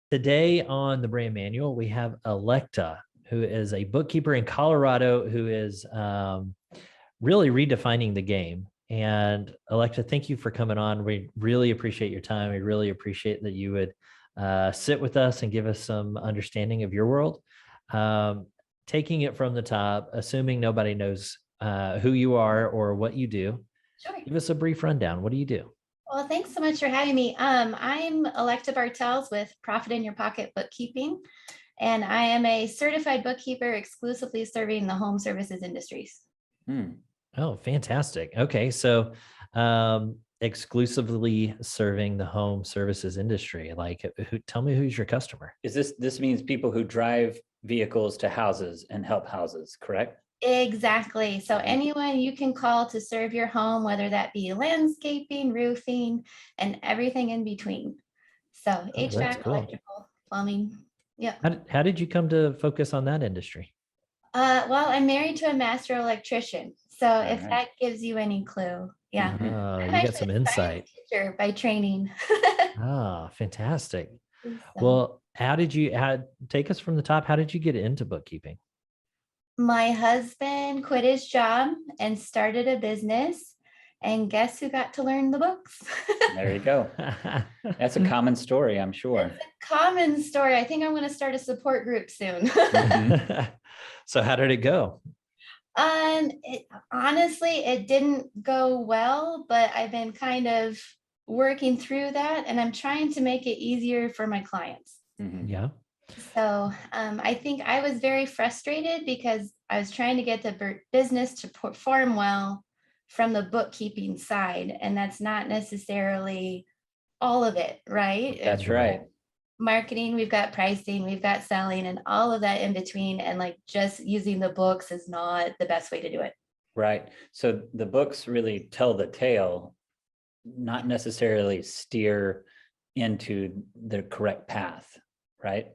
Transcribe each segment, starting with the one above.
Today on the brand manual, we have Electa, who is a bookkeeper in Colorado who is really redefining the game. And Electa, thank you for coming on. We really appreciate your time. We really appreciate that you would sit with us and give us some understanding of your world. Taking it from the top, assuming nobody knows who you are or what you do, Sure. give us a brief rundown. What do you do? Well, thanks so much for having me. I'm Electa Bartels with Profit in Your Pocket Bookkeeping, and I am a certified bookkeeper exclusively serving the home services industries. Oh, fantastic. Okay. So, exclusively serving the home services industry. Like, tell me who's your customer? This means people who drive vehicles to houses and help houses, correct? Exactly. So anyone you can call to serve your home, whether that be landscaping, roofing, and everything in between. So HVAC, cool. electrical, plumbing. Yeah. How did you come to focus on that industry? Well, I'm married to a master electrician. So if right. that gives you any clue. Yeah. I'm You got actually some a science insight. teacher by training. Fantastic. So, Well, take us from the top. How did you get into bookkeeping? my husband quit his job and started a business. And guess who got to learn the books? There you go. That's a common story, I'm sure. It's a common story. I think I'm going to start a support group soon. So how did it go? Honestly, it didn't go well, but I've been kind of working through that, and I'm trying to make it easier for my clients. Yeah. So I think I was very frustrated because I was trying to get the business to perform well from the bookkeeping side, and that's not necessarily all of it, right? That's right. Marketing, we've got pricing, we've got selling, and all of that in between. And like just using the books is not the best way to do it. Right. So the books really tell the tale, not necessarily steer into the correct path, right?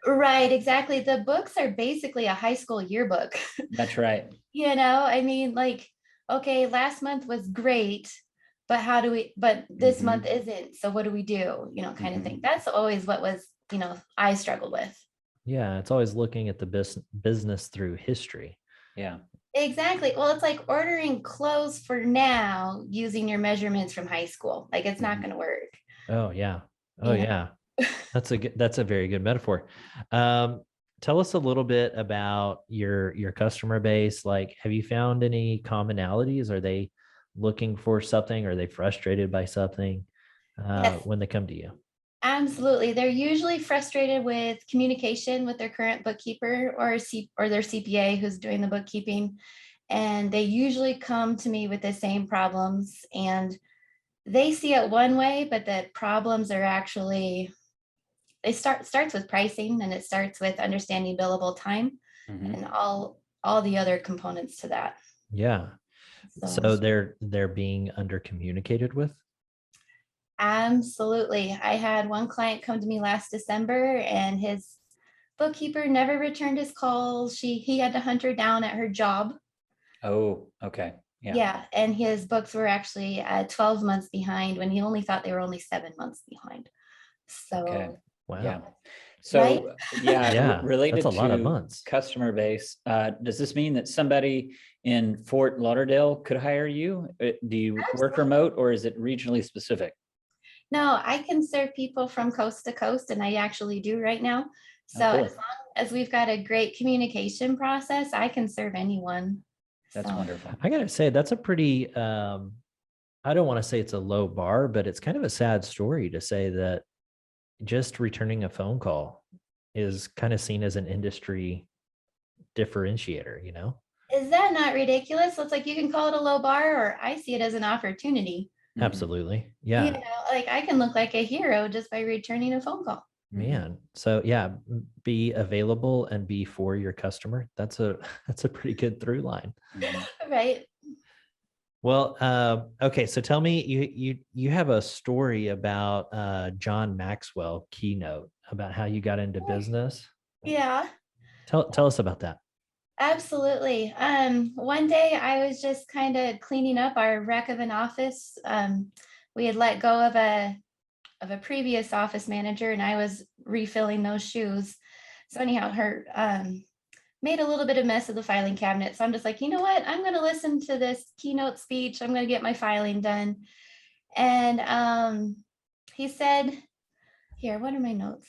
Right, exactly. The books are basically a high school yearbook. That's right. I mean, like, okay, last month was great, but this month isn't. So what do we do? Kind of thing. That's always what was, I struggled with. Yeah. It's always looking at the business through history. Yeah. Exactly. Well, it's like ordering clothes for now using your measurements from high school. Like it's not going to work. Oh, yeah. Oh, yeah. That's a very good metaphor. Tell us a little bit about your customer base. Like, have you found any commonalities? Are they looking for something? Are they frustrated by something Yes, when they come to you? absolutely. They're usually frustrated with communication with their current bookkeeper or their CPA who's doing the bookkeeping. And they usually come to me with the same problems, and they see it one way, but the problems are actually starts with pricing, and it starts with understanding billable time and all the other components to that. Yeah. So they're being under communicated with? Absolutely. I had one client come to me last December, and his bookkeeper never returned his calls. He had to hunt her down at her job. Oh, okay. Yeah. And his books were actually 12 months behind when he only thought they were only 7 months behind. So, okay. Wow. Yeah. So, right? Yeah, related that's a lot of to months. customer base, does this mean that somebody in Fort Lauderdale could hire you? Do you work remote, or is it regionally specific? No, I can serve people from coast to coast, and I actually do right now. So cool. as long as we've got a great communication process, I can serve anyone. That's wonderful. I gotta say, that's a pretty I don't want to say it's a low bar, but it's kind of a sad story to say that just returning a phone call is kind of seen as an industry differentiator, Is that not ridiculous? It's like you can call it a low bar, or I see it as an opportunity. Absolutely. Yeah. Like I can look like a hero just by returning a phone call. Man. So yeah, be available and be for your customer. That's a pretty good through line. Right. Well, okay. So tell me, you have a story about John Maxwell keynote about how you got into business. Yeah. Tell us about that. Absolutely. One day I was just kind of cleaning up our wreck of an office. We had let go of a of a previous office manager, and I was refilling those shoes. So anyhow, her made a little bit of mess of the filing cabinet. So I'm just like, you know what? I'm going to listen to this keynote speech. I'm going to get my filing done. And he said, here, what are my notes?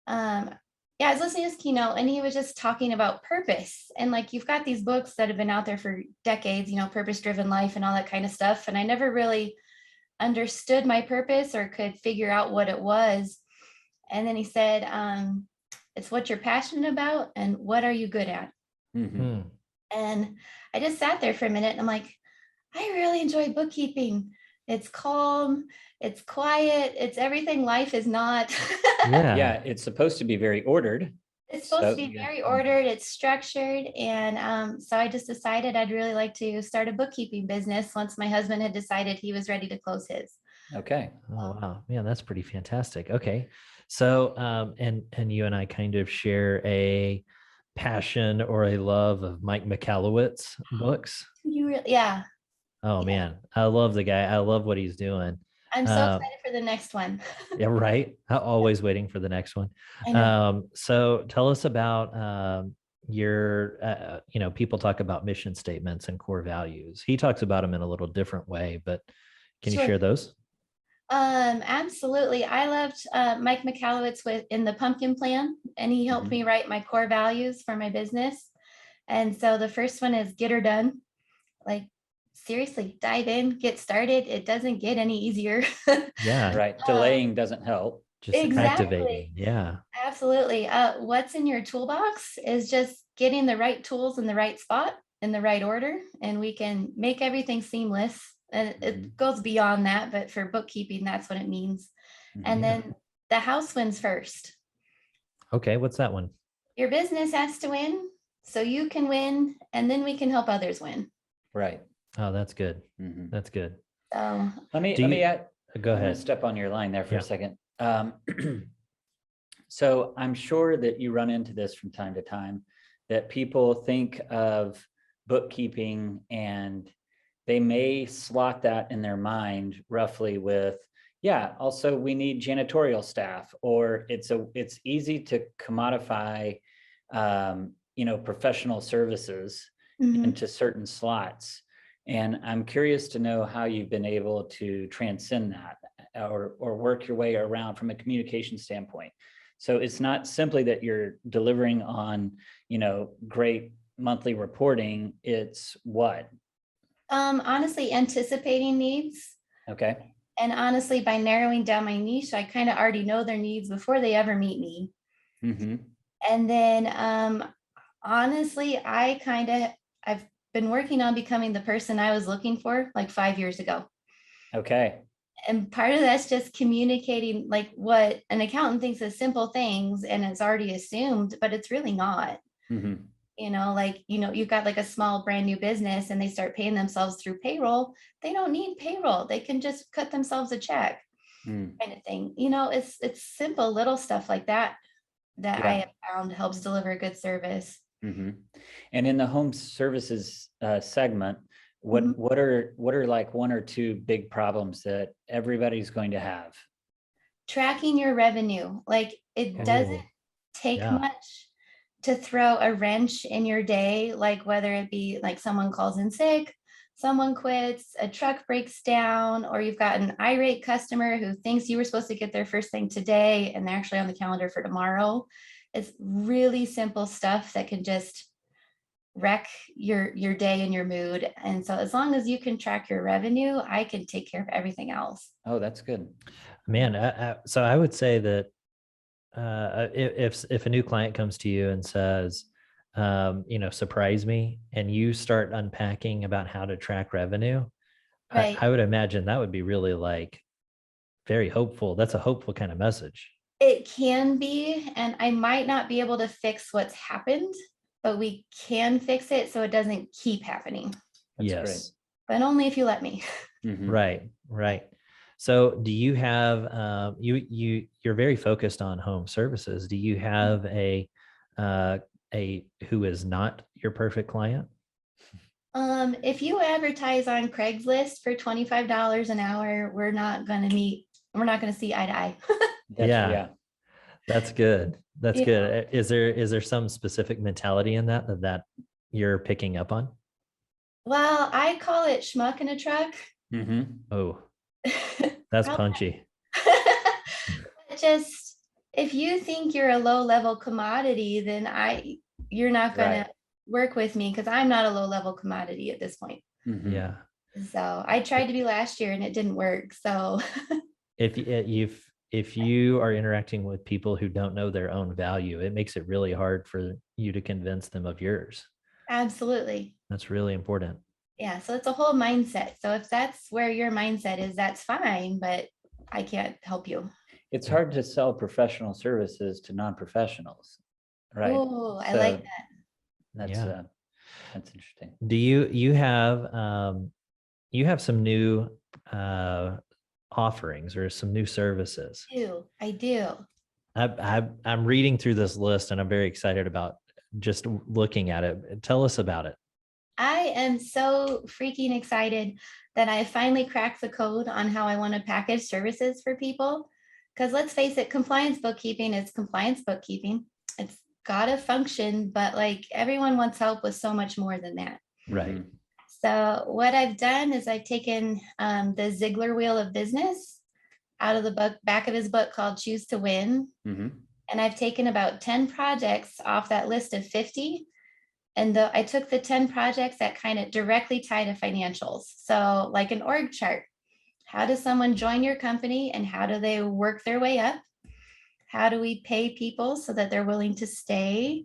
Yeah, I was listening to his keynote, and he was just talking about purpose. And like, you've got these books that have been out there for decades, you know, purpose-driven life and all that kind of stuff. And I never really understood my purpose or could figure out what it was. And then he said, it's what you're passionate about and what are you good at? Mhm. And I just sat there for a minute and I'm like, I really enjoy bookkeeping. It's calm, it's quiet, it's everything life is not. Yeah. Yeah, it's supposed to be very ordered. It's supposed to be yeah. very ordered, it's structured. And so I just decided I'd really like to start a bookkeeping business once my husband had decided he was ready to close his. Okay. Oh, wow. Man, that's pretty fantastic. Okay. So, and you and I kind of share a passion or a love of Mike Michalowicz books. Yeah, Oh Yeah. man, I love the guy. I love what he's doing. I'm so excited for the next one. Yeah, right. Always waiting for the next one. I know. So tell us about your, people talk about mission statements and core values. He talks about them in a little different way, but can you Sure. share those? Absolutely. I loved Mike Michalowicz in the Pumpkin Plan, and he helped Mhm. me write my core values for my business. And so the first one is get her done. Like, seriously, dive in, get started. It doesn't get any easier. Yeah, Right. Delaying doesn't help. just Exactly. activating. Yeah. Absolutely. What's in your toolbox is just getting the right tools in the right spot in the right order, and we can make everything seamless. And Mhm. it goes beyond that, but for bookkeeping, that's what it means. And Mhm. then the house wins first. Okay. What's that one? Your business has to win so you can win, and then we can help others win. Right. Oh, that's good. Mhm. That's good. So Let me Do let me you- add. Go I'm going ahead. to step on your line there for Yeah. a second. So I'm sure that you run into this from time to time, that people think of bookkeeping and they may slot that in their mind roughly with, yeah, also we need janitorial staff, or it's easy to commodify, professional services mhm. into certain slots. And I'm curious to know how you've been able to transcend that or work your way around from a communication standpoint. So it's not simply that you're delivering on, great monthly reporting. It's what? Honestly, anticipating needs. Okay. And honestly, by narrowing down my niche, I kind of already know their needs before they ever meet me. Mm-hmm. And then honestly, I've been working on becoming the person I was looking for like 5 years ago. Okay. And part of that's just communicating like what an accountant thinks is simple things and it's already assumed, but it's really not. Mm-hmm. You've got like a small brand new business and they start paying themselves through payroll. They don't need payroll. They can just cut themselves a check, Mm. kind of thing. It's simple little stuff like that I Yeah. have found helps deliver good service. Mm-hmm. And in the home services segment, what Mhm. what are like one or two big problems that everybody's going to have? Tracking your revenue, like it doesn't Oh, take yeah. much to throw a wrench in your day, like whether it be like someone calls in sick, someone quits, a truck breaks down, or you've got an irate customer who thinks you were supposed to get their first thing today and they're actually on the calendar for tomorrow. It's really simple stuff that can just wreck your day and your mood. And so as long as you can track your revenue, I can take care of everything else. Oh, that's good. Man, so I would say that if a new client comes to you and says, surprise me, and you start unpacking about how to track revenue, Right. I would imagine that would be really like very hopeful. That's a hopeful kind of message. It can be, and I might not be able to fix what's happened, but we can fix it so it doesn't keep happening, That's Yes. but only if you let me. great. Mhm. Right. So do you have you're very focused on home services. Do you have a who is not your perfect client? If you advertise on Craigslist for $25 an hour, we're not going to meet, we're not going to see eye to eye. Yeah. That's good. That's You know, good. Is there some specific mentality in that you're picking up on? well, I call it schmuck in a truck. Mm-hmm. Oh, that's Probably- punchy. Just if you think you're a low level commodity, then you're not going Right. to work with me because I'm not a low level commodity at this point. Mm-hmm. Yeah. So I tried to be last year and it didn't work. So If you are interacting with people who don't know their own value, it makes it really hard for you to convince them of yours. absolutely. That's really important. Yeah. So it's a whole mindset. So if that's where your mindset is, that's fine, but I can't help you. It's hard to sell professional services to non-professionals, right? Oh, I So like that. That's interesting. Do you have some new offerings or some new services? I do. I'm reading through this list and I'm very excited about just looking at it. Tell us about it. I am so freaking excited that I finally cracked the code on how I want to package services for people. Because let's face it, compliance bookkeeping is compliance bookkeeping. It's got to function, but like everyone wants help with so much more than that. Right. Mhm. So what I've done is I've taken the Ziegler Wheel of Business out of the back of his book called Choose to Win. Mhm. And I've taken about 10 projects off that list of 50. And I took the 10 projects that kind of directly tie to financials. So like an org chart. How does someone join your company and how do they work their way up? How do we pay people so that they're willing to stay?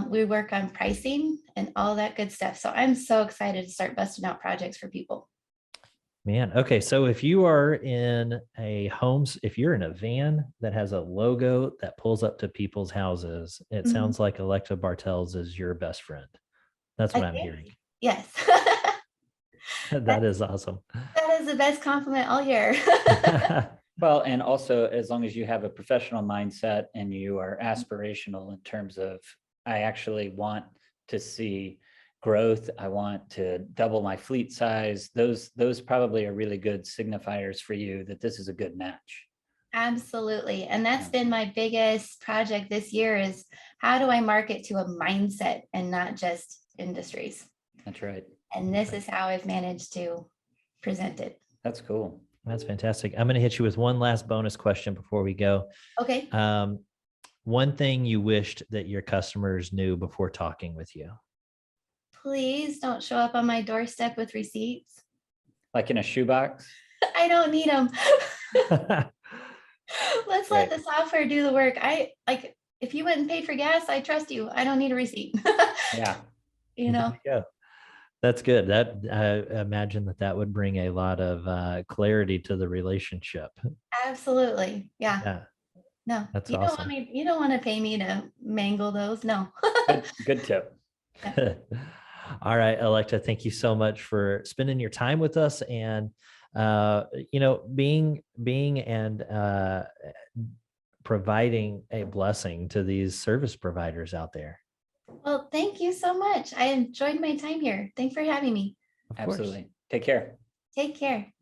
We work on pricing and all that good stuff. So I'm so excited to start busting out projects for people. Man. Okay. So if you are in if you're in a van that has a logo that pulls up to people's houses, it Mhm. sounds like Electa Bartels is your best friend. That's what I'm hearing. Yes. That is awesome. That is the best compliment all year. Well, and also as long as you have a professional mindset and you are aspirational in terms of, I actually want to see growth, I want to double my fleet size, those probably are really good signifiers for you that this is a good match. Absolutely. And that's Yeah. been my biggest project this year is how do I market to a mindset and not just industries? That's right. And this is how I've managed to present it. That's cool. That's fantastic. I'm going to hit you with one last bonus question before we go. Okay. One thing you wished that your customers knew before talking with you. Please don't show up on my doorstep with receipts. Like in a shoebox. I don't need them. Let's let Right. the software do the work. If you went and paid for gas, I trust you. I don't need a receipt. Yeah. You know, There you go. That's good. That I imagine that would bring a lot of clarity to the relationship. absolutely. Yeah. Yeah, No, that's you don't want awesome. me, you don't want to pay me to mangle those. No. Good tip. All right, Electa, thank you so much for spending your time with us and being and providing a blessing to these service providers out there. Well, thank you so much. I enjoyed my time here. Thanks for having me. Of course. Absolutely. Take care. Take care.